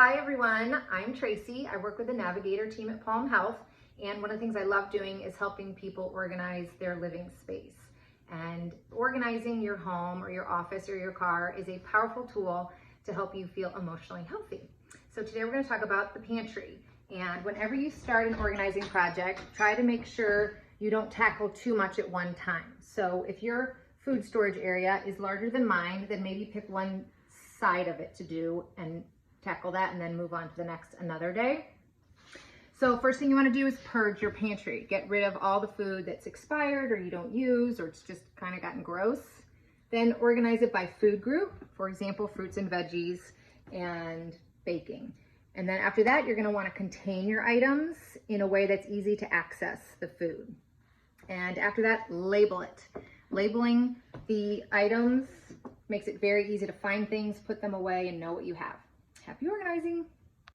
Hi everyone, I'm Tracy. I work with the Navigator team at Palm Health, and one of the things I love doing is helping people organize their living space. And organizing your home or your office or your car is a powerful tool to help you feel emotionally healthy. So today we're going to talk about the pantry. And whenever you start an organizing project, try to make sure you don't tackle too much at one time. So if your food storage area is larger than mine, then maybe pick one side of it to do and tackle that and then move on to the next another day. So first thing you want to do is purge your pantry. Get rid of all the food that's expired or you don't use or it's just kind of gotten gross. Then organize it by food group, for example, fruits and veggies and baking. And then after that, you're going to want to contain your items in a way that's easy to access the food. And after that, label it. Labeling the items makes it very easy to find things, put them away, and know what you have. Happy organizing!